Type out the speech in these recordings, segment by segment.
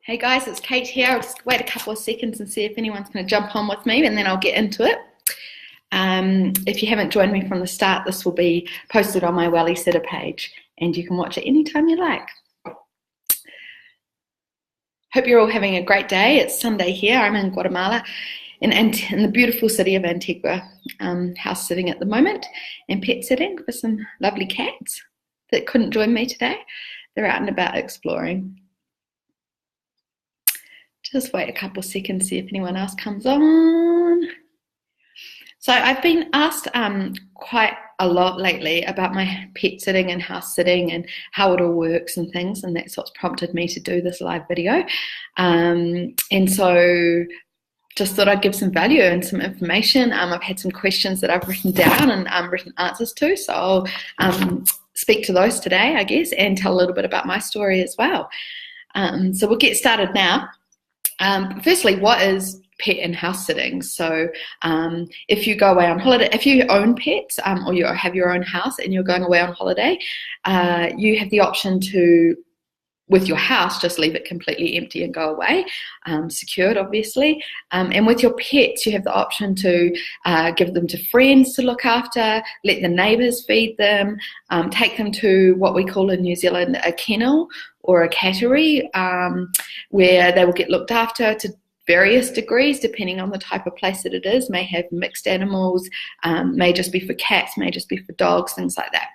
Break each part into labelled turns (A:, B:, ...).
A: Hey guys, it's Kate here. I'll just wait a couple of seconds and see if anyone's going to jump on with me, and then I'll get into it. If you haven't joined me from the start, this will be posted on my Welly Sitter page, and you can watch it anytime you like. Hope you're all having a great day. It's Sunday here. I'm in Guatemala, in the beautiful city of Antigua, house sitting at the moment and pet sitting for some lovely cats that couldn't join me today. They're out and about exploring. Just wait a couple seconds, see if anyone else comes on. So I've been asked quite a lot lately about my pet sitting and house sitting and how it all works and things, and that's what's prompted me to do this live video. And so just thought I'd give some value and some information. I've had some questions that I've written down and written answers to, so I'll speak to those today, I guess, and tell a little bit about my story as well. So we'll get started now. Firstly, what is pet and house sitting? So if you go away on holiday, if you own pets or you have your own house and you're going away on holiday, you have the option to, with your house, just leave it completely empty and go away, secured obviously. And with your pets, you have the option to give them to friends to look after, let the neighbours feed them, take them to what we call in New Zealand a kennel or a cattery, where they will get looked after to various degrees depending on the type of place that it is. May have mixed animals, may just be for cats, may just be for dogs, things like that.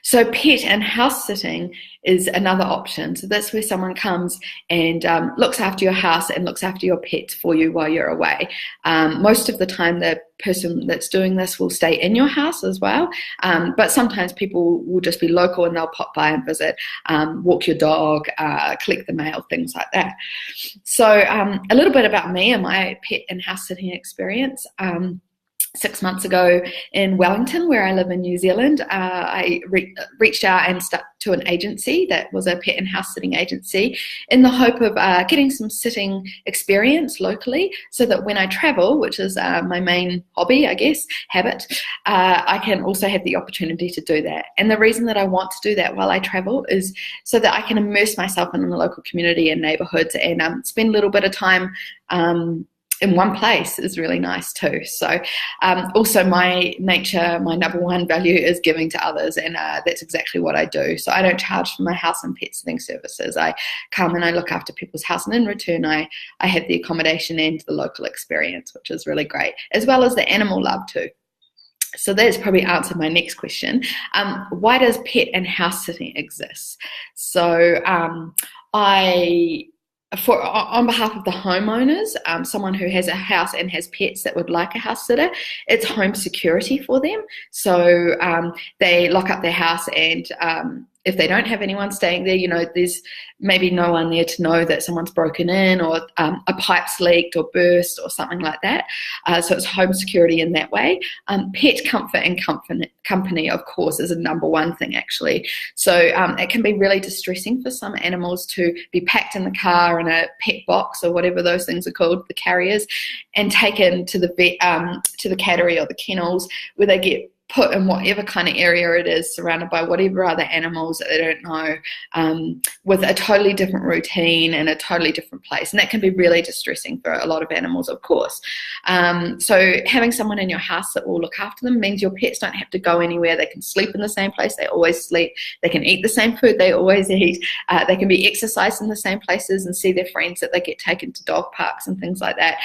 A: So pet and house sitting is another option. So that's where someone comes and looks after your house and looks after your pets for you while you're away. Most of the time the person that's doing this will stay in your house as well, but sometimes people will just be local and they'll pop by and visit, walk your dog, collect the mail, things like that. So a little bit about me and my pet and house sitting experience. 6 months ago in Wellington, where I live in New Zealand, I reached out and stuck to an agency that was a pet and house sitting agency in the hope of getting some sitting experience locally so that when I travel, which is my main hobby, I guess, habit, I can also have the opportunity to do that. And the reason that I want to do that while I travel is so that I can immerse myself in the local community and neighbourhoods and spend a little bit of time in one place is really nice too. So also my nature, my number one value is giving to others, and that's exactly what I do. So I don't charge for my house and pet sitting services. I come and I look after people's house, and in return I have the accommodation and the local experience, which is really great, as well as the animal love too. So that's probably answered my next question. Why does pet and house sitting exist? So on behalf of the homeowners, someone who has a house and has pets that would like a house sitter, it's home security for them. So they lock up their house, and if they don't have anyone staying there, you know, there's maybe no one there to know that someone's broken in or a pipe's leaked or burst or something like that. So it's home security in that way. Pet comfort and company, of course, is a number one thing actually. So it can be really distressing for some animals to be packed in the car in a pet box or whatever those things are called, the carriers, and taken to the vet, to the cattery or the kennels, where they get put in whatever kind of area it is, surrounded by whatever other animals that they don't know, with a totally different routine and a totally different place. And that can be really distressing for a lot of animals, of course. So having someone in your house that will look after them means your pets don't have to go anywhere. They can sleep in the same place they always sleep. They can eat the same food they always eat. They can be exercised in the same places and see their friends that they get taken to dog parks and things like that.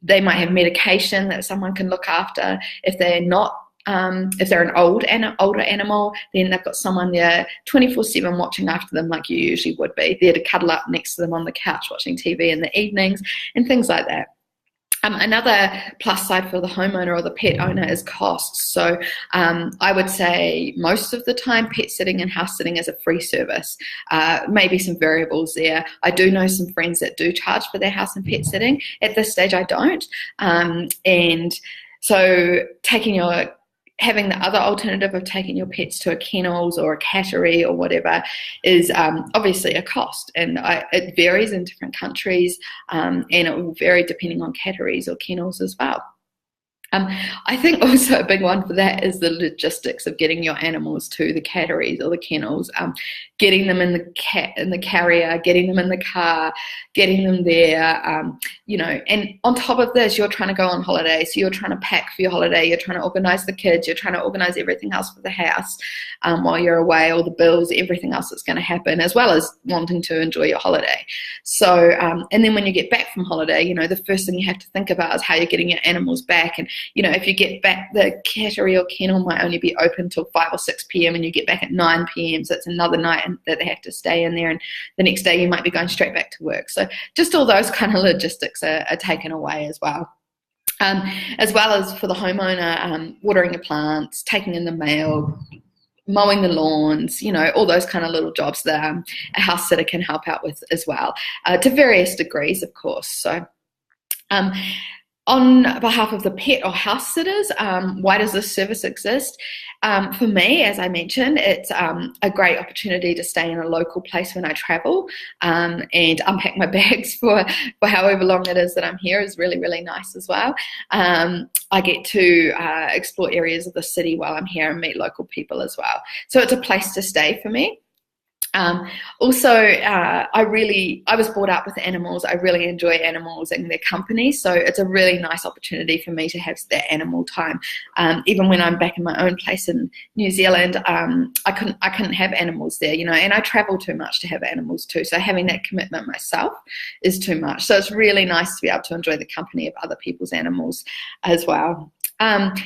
A: They might have medication that someone can look after. If they're not, if they're an older animal, then they've got someone there 24/7 watching after them, like you usually would be, there to cuddle up next to them on the couch watching TV in the evenings and things like that. Another plus side for the homeowner or the pet owner is costs. So I would say most of the time pet sitting and house sitting is a free service. Maybe some variables there. I do know some friends that do charge for their house and pet sitting. At this stage I don't. And so having the other alternative of taking your pets to a kennels or a cattery or whatever is obviously a cost, and it varies in different countries, and it will vary depending on catteries or kennels as well. I think also a big one for that is the logistics of getting your animals to the catteries or the kennels, getting them in the carrier, getting them in the car, getting them there, and on top of this, you're trying to go on holiday, so you're trying to pack for your holiday, you're trying to organise the kids, you're trying to organise everything else for the house while you're away, all the bills, everything else that's going to happen, as well as wanting to enjoy your holiday. So, and then when you get back from holiday, the first thing you have to think about is how you're getting your animals back. And if you get back, the cattery or kennel might only be open till 5 or 6 p.m. and you get back at 9 p.m. So it's another night that they have to stay in there. And the next day you might be going straight back to work. So just all those kind of logistics are taken away as well. As well as for the homeowner, watering the plants, taking in the mail, mowing the lawns, all those kind of little jobs that a house sitter can help out with as well, to various degrees, of course. So on behalf of the pet or house sitters, why does this service exist? For me, as I mentioned, it's a great opportunity to stay in a local place when I travel, and unpack my bags for however long it is that I'm here is really, really nice as well. I get to explore areas of the city while I'm here and meet local people as well. So it's a place to stay for me. Also, I was brought up with animals. I really enjoy animals and their company, so it's a really nice opportunity for me to have that animal time. Even when I'm back in my own place in New Zealand, I couldn't have animals there, and I travel too much to have animals too. So having that commitment myself is too much. So it's really nice to be able to enjoy the company of other people's animals as well.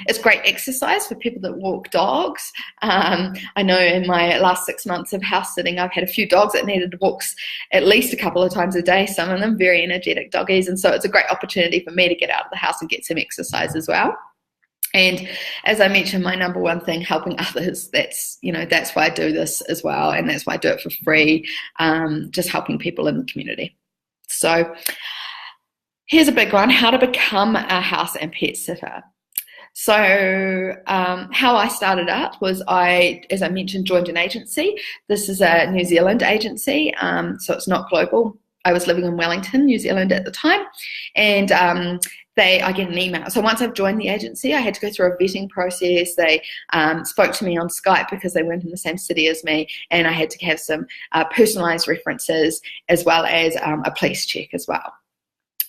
A: It's great exercise for people that walk dogs. I know in my last 6 months of house sitting, I've had a few dogs that needed walks at least a couple of times a day, some of them very energetic doggies. And so it's a great opportunity for me to get out of the house and get some exercise as well. And as I mentioned, my number one thing, helping others, that's why I do this as well. And that's why I do it for free, just helping people in the community. So here's a big one, how to become a house and pet sitter. So how I started out was as I mentioned, joined an agency. This is a New Zealand agency, so it's not global. I was living in Wellington, New Zealand at the time, and I get an email. So once I've joined the agency, I had to go through a vetting process. They spoke to me on Skype because they weren't in the same city as me, and I had to have some personalised references as well as a police check as well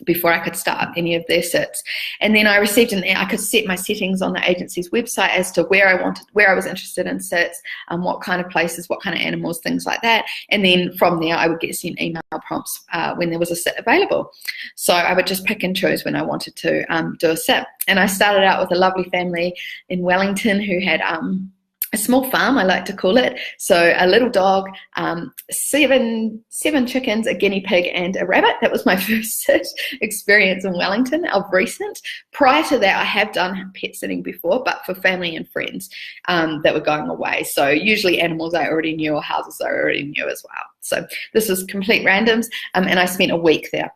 A: before I could start any of their sits. And then I received I could set my settings on the agency's website as to where I was interested in sits, what kind of places, what kind of animals, things like that. And then from there, I would get sent email prompts when there was a sit available. So I would just pick and choose when I wanted to do a sit. And I started out with a lovely family in Wellington who had a small farm, I like to call it. So a little dog, 7 chickens, a guinea pig, and a rabbit. That was my first experience in Wellington of recent. Prior to that, I have done pet sitting before, but for family and friends that were going away. So usually animals I already knew or houses I already knew as well. So this was complete randoms, and I spent a week there.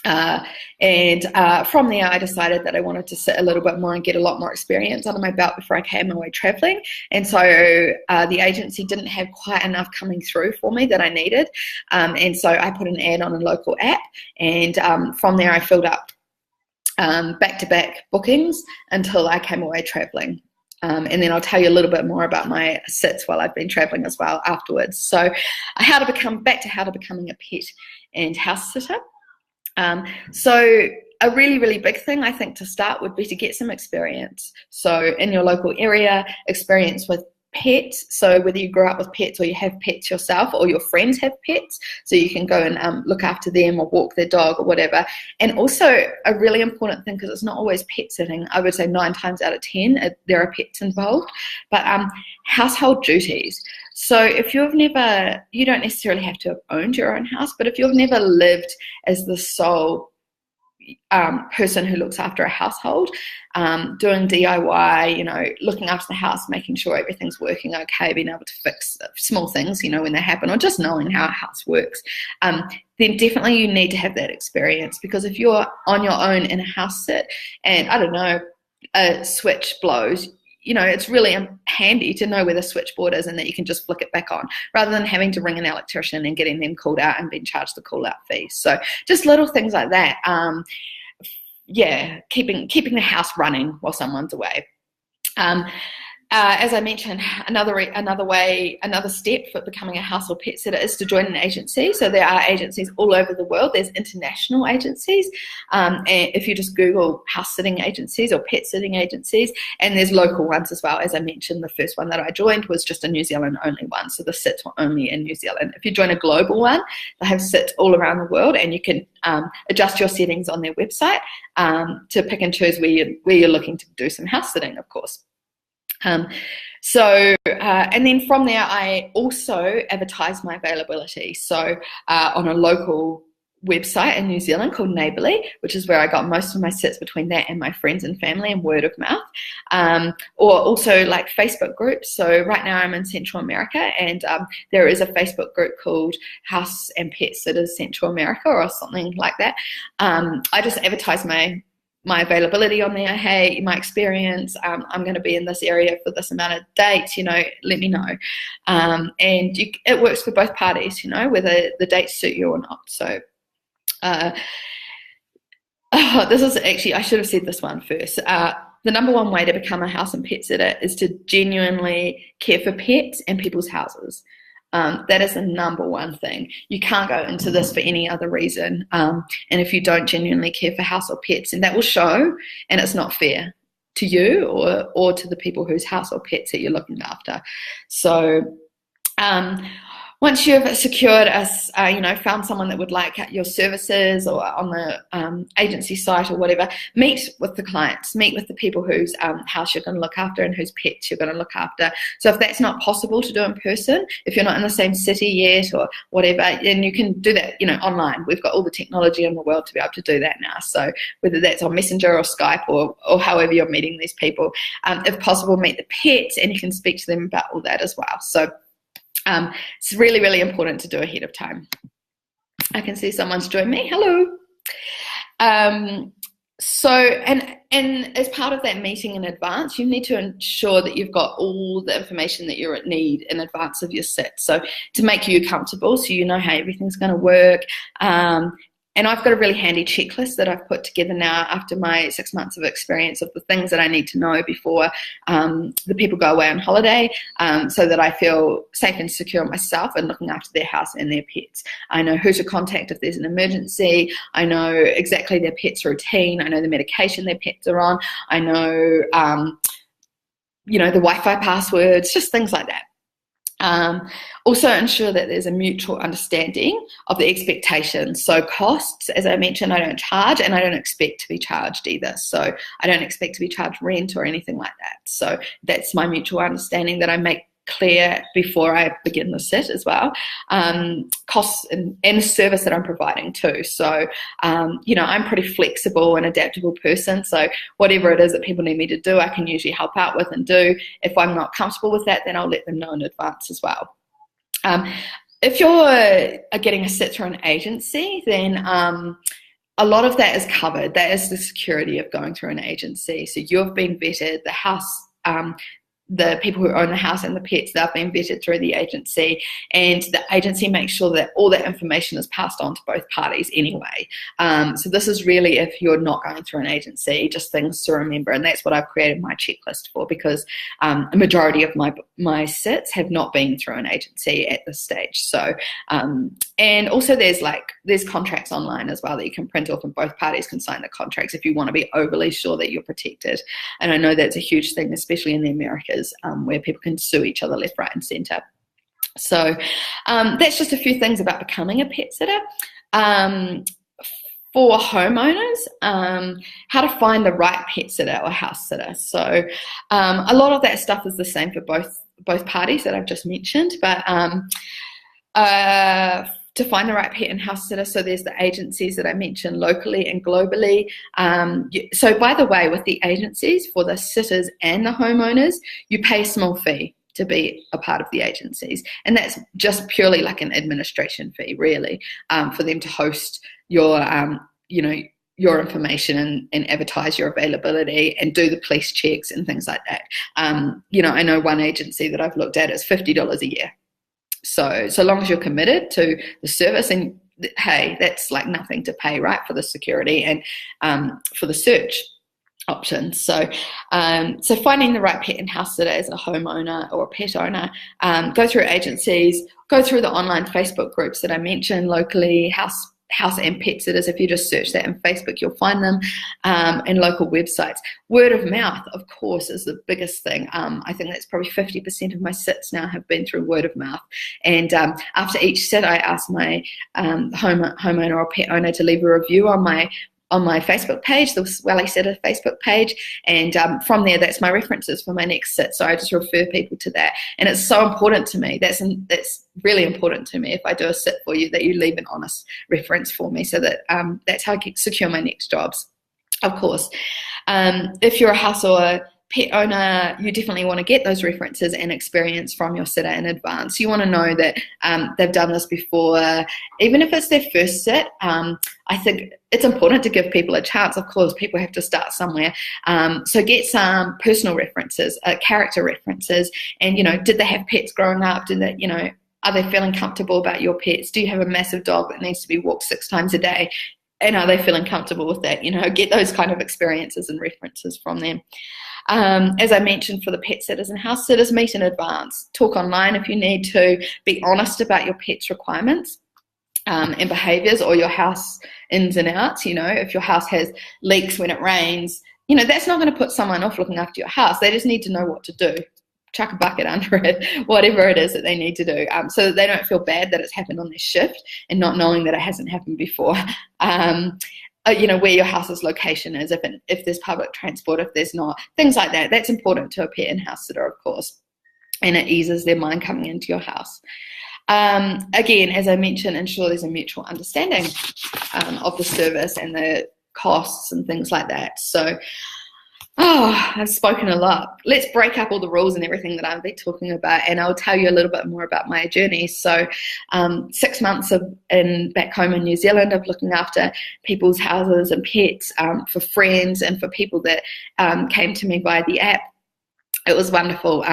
A: From there, I decided that I wanted to sit a little bit more and get a lot more experience under my belt before I came away traveling. And so the agency didn't have quite enough coming through for me that I needed. And so I put an ad on a local app, and from there I filled up back-to-back bookings until I came away traveling. And then I'll tell you a little bit more about my sits while I've been traveling as well afterwards. So how to becoming a pet and house sitter. So a really, really big thing I think to start would be to get some experience. So in your local area, experience with pets. So whether you grew up with pets or you have pets yourself or your friends have pets, so you can go and look after them or walk their dog or whatever. And also a really important thing, because it's not always pet sitting, I would say 9 times out of 10 there are pets involved, but household duties. So if you don't necessarily have to have owned your own house, but if you've never lived as the sole person who looks after a household, doing DIY, looking after the house, making sure everything's working okay, being able to fix small things, when they happen, or just knowing how a house works, then definitely you need to have that experience. Because if you're on your own in a house sit and, I don't know, a switch blows, it's really handy to know where the switchboard is and that you can just flick it back on, rather than having to ring an electrician and getting them called out and being charged the call out fee. So just little things like that. yeah, keeping the house running while someone's away. As I mentioned, another step for becoming a house or pet sitter is to join an agency. So there are agencies all over the world. There's international agencies. And if you just Google house sitting agencies or pet sitting agencies, and there's local ones as well. As I mentioned, the first one that I joined was just a New Zealand only one. So the sits were only in New Zealand. If you join a global one, they have sits all around the world, and you can adjust your settings on their website to pick and choose where you're looking to do some house sitting, of course. And then from there, I also advertise my availability. So on a local website in New Zealand called Neighbourly, which is where I got most of my sits between that and my friends and family and word of mouth, or also like Facebook groups. So right now I'm in Central America, and there is a Facebook group called House and Pet Sitters Central America or something like that. I just advertise my availability on there. Hey, my experience, I'm going to be in this area for this amount of dates, let me know. And it works for both parties, whether the dates suit you or not. So this is actually, I should have said this one first. The number one way to become a house and pet sitter is to genuinely care for pets and people's houses. That is the number one thing. You can't go into this for any other reason. And if you don't genuinely care for house or pets, and that will show, and it's not fair to you or to the people whose house or pets that you're looking after. So once you've secured found someone that would like your services, or on the agency site or whatever, meet with the clients, meet with the people whose house you're going to look after and whose pets you're going to look after. So if that's not possible to do in person, if you're not in the same city yet or whatever, then you can do that, online. We've got all the technology in the world to be able to do that now. So whether that's on Messenger or Skype or however you're meeting these people, if possible, meet the pets, and you can speak to them about all that as well. So it's really, really important to do ahead of time. I can see someone's joined me. Hello. So as part of that meeting in advance, you need to ensure that you've got all the information that you need in advance of your sit. So to make you comfortable, so you know how everything's going to work. And I've got a really handy checklist that I've put together now after my 6 months of experience of the things that I need to know before the people go away on holiday, so that I feel safe and secure myself and looking after their house and their pets. I know who to contact if there's an emergency. I know exactly their pet's routine. I know the medication their pets are on. I know, the Wi-Fi passwords, just things like that. Also ensure that there's a mutual understanding of the expectations. So costs, as I mentioned, I don't charge, and I don't expect to be charged either. So I don't expect to be charged rent or anything like that. So that's my mutual understanding that I make clear before I begin the sit as well. Costs and the service that I'm providing too. So, I'm pretty flexible and adaptable person. So whatever it is that people need me to do, I can usually help out with and do. If I'm not comfortable with that, then I'll let them know in advance as well. If you're getting a sit through an agency, then a lot of that is covered. That is the security of going through an agency. So you've been vetted, the house, the people who own the house and the pets, they've been vetted through the agency, and the agency makes sure that all that information is passed on to both parties anyway. So this is really, if you're not going through an agency, just things to remember, and that's what I've created my checklist for, because a majority of my sits have not been through an agency at this stage. So and also there's contracts online as well that you can print off, and both parties can sign the contracts if you want to be overly sure that you're protected. And I know that's a huge thing, especially in the Americas, where people can sue each other left, right, and centre. So that's just a few things about becoming a pet sitter. For homeowners, how to find the right pet sitter or house sitter. So a lot of that stuff is the same for both parties that I've just mentioned, but to find the right pet and house sitter, so there's the agencies that I mentioned locally and globally. So by the way, with the agencies, for the sitters and the homeowners, you pay a small fee to be a part of the agencies, and that's just purely like an administration fee, really, for them to host your your information and advertise your availability and do the police checks and things like that. I know one agency that I've looked at is $50 a year. So long as you're committed to the service, and hey, that's like nothing to pay, right, for the security and for the search options. So so finding the right pet and house sitter as a homeowner or a pet owner, go through agencies, go through the online Facebook groups that I mentioned locally, house and pet sitters. If you just search that in Facebook, you'll find them, and local websites. Word of mouth, of course, is the biggest thing. I think that's probably 50% of my sits now have been through word of mouth. And after each sit, I ask my homeowner or pet owner to leave a review on my Facebook page, the Welly Sitter Facebook page, and from there, that's my references for my next sit. So I just refer people to that, and it's so important to me. That's really important to me. If I do a sit for you, that you leave an honest reference for me, so that that's how I can secure my next jobs. Of course, if you're a house or pet owner, you definitely want to get those references and experience from your sitter in advance. You want to know that they've done this before, even if it's their first sit. I think it's important to give people a chance. Of course, people have to start somewhere. So get some personal references, character references, and did they have pets growing up? Did they, are they feeling comfortable about your pets? Do you have a massive dog that needs to be walked 6 times a day? And are they feeling comfortable with that? Get those kind of experiences and references from them. As I mentioned, for the pet sitters and house sitters, meet in advance. Talk online if you need to. Be honest about your pet's requirements and behaviours, or your house ins and outs. If your house has leaks when it rains, that's not going to put someone off looking after your house. They just need to know what to do. Chuck a bucket under it, whatever it is that they need to do, so that they don't feel bad that it's happened on their shift and not knowing that it hasn't happened before. Where your house's location is, if there's public transport, if there's not, things like that. That's important to a pet and house sitter, of course, and it eases their mind coming into your house. Again, as I mentioned, ensure there's a mutual understanding of the service and the costs and things like that. So, I've spoken a lot. Let's break up all the rules and everything that I've been talking about, and I'll tell you a little bit more about my journey. So 6 months back home in New Zealand of looking after people's houses and pets for friends and for people that came to me via the app. It was wonderful,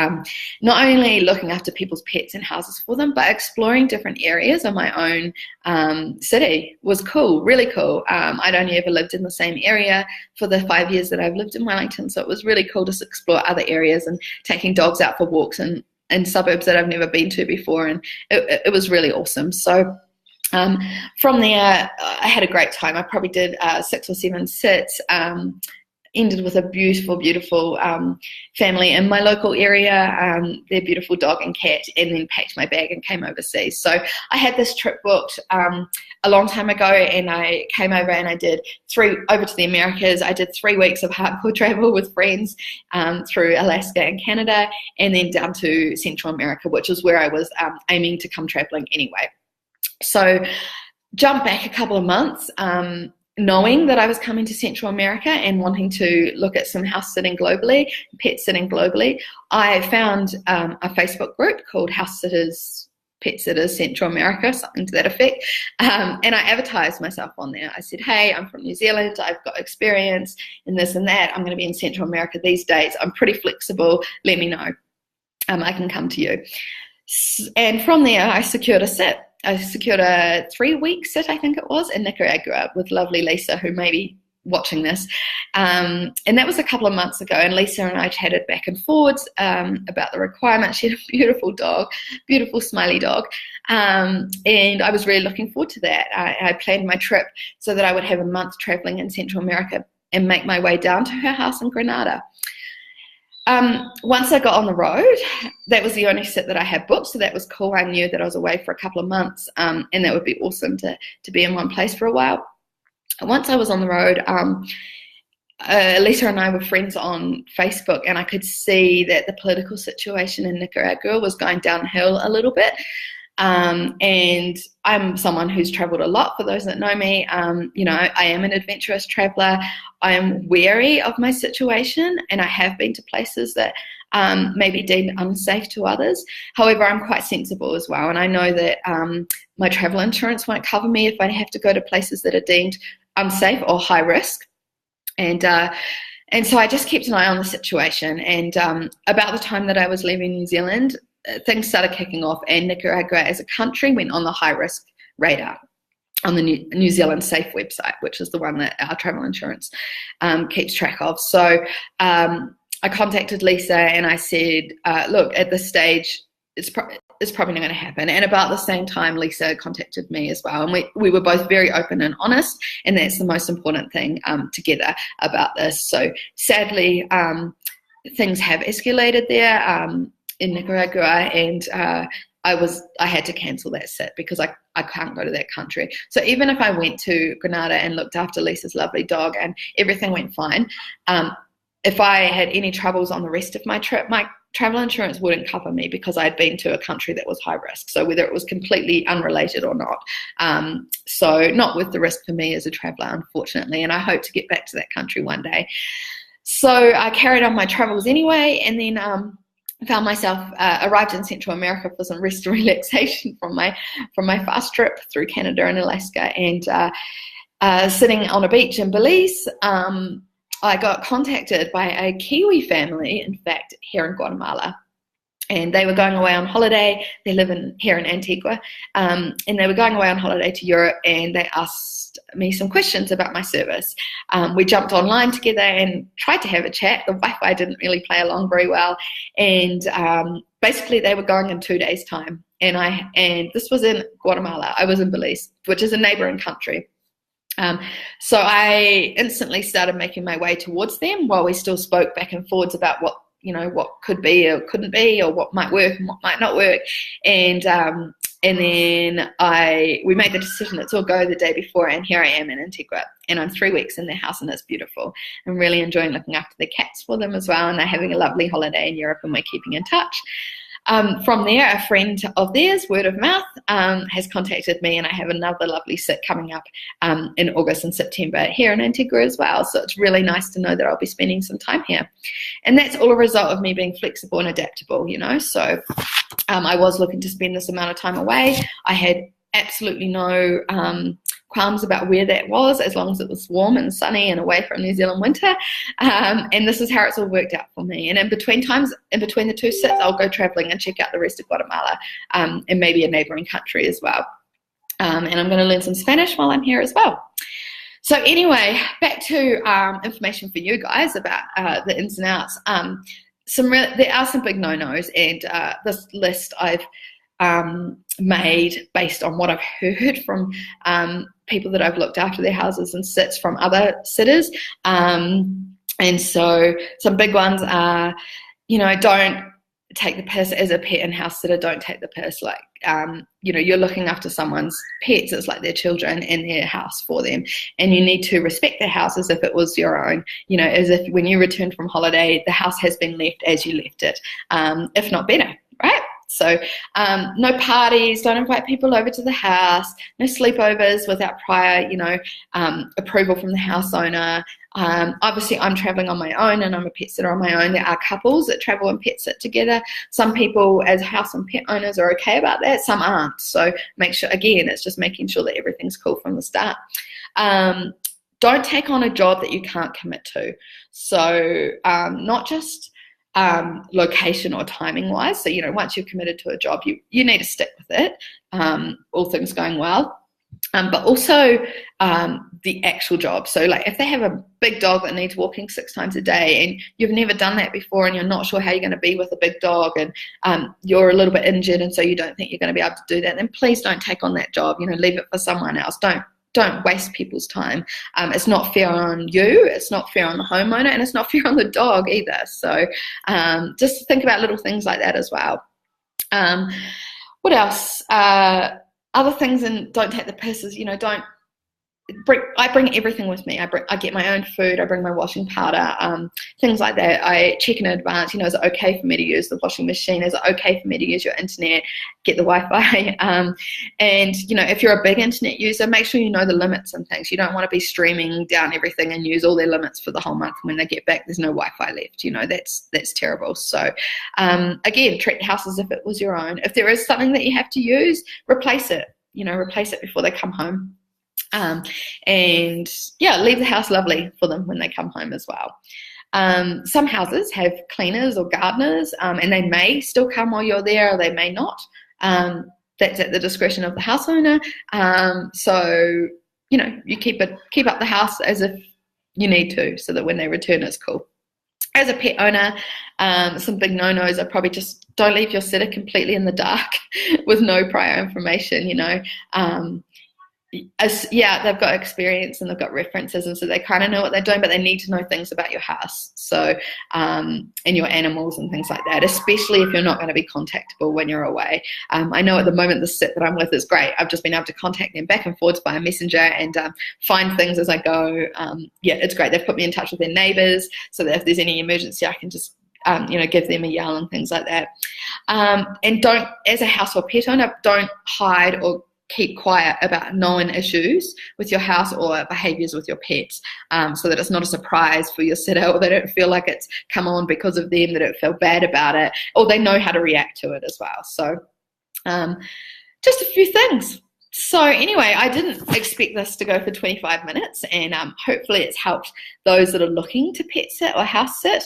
A: not only looking after people's pets and houses for them, but exploring different areas of my own city was cool, really cool. I'd only ever lived in the same area for the 5 years that I've lived in Wellington, so it was really cool to explore other areas and taking dogs out for walks in suburbs that I've never been to before, and it was really awesome. So from there, I had a great time. I probably did 6 or 7 sits, ended with a beautiful, beautiful family in my local area, their beautiful dog and cat, and then packed my bag and came overseas. So I had this trip booked a long time ago, and I came over and I did over to the Americas. I did 3 weeks of hardcore travel with friends through Alaska and Canada, and then down to Central America, which is where I was aiming to come traveling anyway. So jump back a couple of months, knowing that I was coming to Central America and wanting to look at some house sitting globally, pet sitting globally, I found a Facebook group called House Sitters, Pet Sitters Central America, something to that effect, and I advertised myself on there. I said, hey, I'm from New Zealand, I've got experience in this and that, I'm going to be in Central America these days, I'm pretty flexible, let me know, I can come to you. And from there, I secured a sit. I secured a 3-week sit, I think it was, in Nicaragua with lovely Lisa, who may be watching this. And that was a couple of months ago, and Lisa and I chatted back and forwards about the requirements. She had a beautiful dog, beautiful smiley dog, and I was really looking forward to that. I planned my trip so that I would have a month traveling in Central America and make my way down to her house in Grenada. Once I got on the road, that was the only sit that I had booked, so that was cool. I knew that I was away for a couple of months, and that would be awesome to be in one place for a while. Once I was on the road, Lisa and I were friends on Facebook, and I could see that the political situation in Nicaragua was going downhill a little bit. And I'm someone who's traveled a lot, for those that know me. I am an adventurous traveler. I am wary of my situation, and I have been to places that may be deemed unsafe to others. However, I'm quite sensible as well, and I know that my travel insurance won't cover me if I have to go to places that are deemed unsafe or high risk. And so I just kept an eye on the situation, and about the time that I was leaving New Zealand, things started kicking off, and Nicaragua as a country went on the high risk radar. on the New Zealand Safe website, which is the one that our travel insurance keeps track of. So I contacted Lisa and I said, look, at this stage, it's probably not going to happen. And about the same time, Lisa contacted me as well. And we were both very open and honest. And that's the most important thing together about this. So sadly, things have escalated there in Nicaragua. And I had to cancel that sit because I can't go to that country. So even if I went to Grenada and looked after Lisa's lovely dog and everything went fine, if I had any troubles on the rest of my trip, my travel insurance wouldn't cover me because I'd been to a country that was high risk. So whether it was completely unrelated or not. So not with the risk for me as a traveler, unfortunately. And I hope to get back to that country one day. So I carried on my travels anyway, and then found myself arrived in Central America for some rest and relaxation from my fast trip through Canada and Alaska, and sitting on a beach in Belize, I got contacted by a Kiwi family, in fact, here in Guatemala. And they were going away on holiday. They live here in Antigua. And they were going away on holiday to Europe, and they asked me some questions about my service. We jumped online together and tried to have a chat. The Wi-Fi didn't really play along very well. And basically they were going in 2 days' time. And this was in Guatemala. I was in Belize, which is a neighboring country. So I instantly started making my way towards them while we still spoke back and forwards about what could be or couldn't be, or what might work and what might not work. And then we made the decision, let's all go the day before, and here I am in Antigua, and I'm 3 weeks in their house, and it's beautiful. I'm really enjoying looking after the cats for them as well, and they're having a lovely holiday in Europe, and we're keeping in touch. From there, a friend of theirs, word of mouth, has contacted me, and I have another lovely sit coming up in August and September here in Antigua as well. So it's really nice to know that I'll be spending some time here. And that's all a result of me being flexible and adaptable, So I was looking to spend this amount of time away. I had absolutely no qualms about where that was, as long as it was warm and sunny and away from New Zealand winter. And this is how it's all worked out for me. And in between the two sits, I'll go traveling and check out the rest of Guatemala, and maybe a neighboring country as well. And I'm going to learn some Spanish while I'm here as well. So anyway, back to information for you guys about the ins and outs. There are some big no-nos, and this list I've made based on what I've heard from people that I've looked after their houses and sits from other sitters. And so some big ones are, don't take the piss as a pet and house sitter. Don't take the piss. Like, you're looking after someone's pets. It's like their children in their house for them. And you need to respect their house as if it was your own, as if when you return from holiday, the house has been left as you left it, if not better, right? So no parties, don't invite people over to the house, no sleepovers without prior, approval from the house owner. Obviously, I'm traveling on my own, and I'm a pet sitter on my own. There are couples that travel and pet sit together. Some people as house and pet owners are okay about that, some aren't. So make sure, again, it's just making sure that everything's cool from the start. Don't take on a job that you can't commit to. So not just location or timing wise. So, once you've committed to a job, you need to stick with it, all things going well. But also the actual job. So like if they have a big dog that needs walking 6 times a day and you've never done that before and you're not sure how you're going to be with a big dog, and you're a little bit injured and so you don't think you're going to be able to do that, then please don't take on that job. Leave it for someone else. Don't waste people's time. It's not fair on you, it's not fair on the homeowner, and it's not fair on the dog either. So just think about little things like that as well. What else? Other things, and don't take the pisses, I bring everything with me. I get my own food, I bring my washing powder, things like that. I check in advance, is it okay for me to use the washing machine? Is it okay for me to use your internet, get the Wi-Fi? And, if you're a big internet user, make sure you know the limits and things. You don't want to be streaming down everything and use all their limits for the whole month. When they get back, there's no Wi-Fi left. That's terrible. So, again, treat the house as if it was your own. If there is something that you have to use, replace it. Replace it before they come home. And leave the house lovely for them when they come home as well. Some houses have cleaners or gardeners, and they may still come while you're there, or they may not. that's at the discretion of the house owner. So, you know, you keep up the house as if you need to, so that when they return, it's cool. As a pet owner, some big no-nos are probably just don't leave your sitter completely in the dark with no prior information, you know. Yeah, they've got experience and they've got references, and so they kind of know what they're doing, but they need to know things about your house, so and your animals and things like that, especially if you're not going to be contactable when you're away. I know at the moment the sit that I'm with is great. I've just been able to contact them back and forwards by a messenger and find things as I go. Yeah, it's great. They've put me in touch with their neighbours, so that if there's any emergency, I can just you know, give them a yell and things like that. And don't, as a household pet owner, don't hide or keep quiet about known issues with your house or behaviours with your pets, so that it's not a surprise for your sitter, or they don't feel like it's come on because of them, they don't feel bad about it, or they know how to react to it as well. So just a few things. So anyway, I didn't expect this to go for 25 minutes, and hopefully it's helped those that are looking to pet sit or house sit.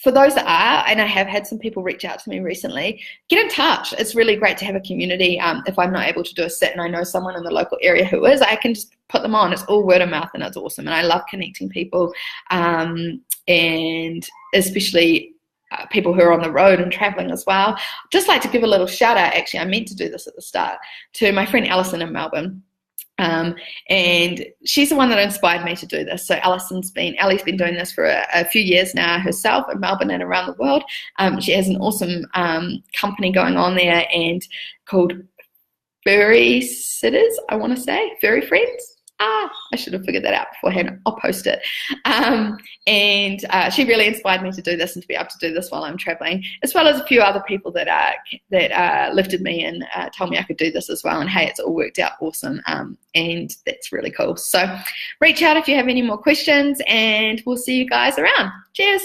A: For those that are, and I have had some people reach out to me recently, get in touch. It's really great to have a community. If I'm not able to do a sit and I know someone in the local area who is, I can just put them on. It's all word of mouth and it's awesome. And I love connecting people, and especially people who are on the road and traveling as well. Just like to give a little shout out, actually, I meant to do this at the start, to my friend Alison in Melbourne. And she's the one that inspired me to do this. So Ellie's been doing this for a few years now herself in Melbourne and around the world. She has an awesome company going on there and called Furry Sitters, I want to say, Furry Friends. I should have figured that out beforehand. I'll post it. And she really inspired me to do this and to be able to do this while I'm traveling, as well as a few other people that lifted me and told me I could do this as well. And hey, it's all worked out awesome. And that's really cool. So reach out if you have any more questions, and we'll see you guys around. Cheers.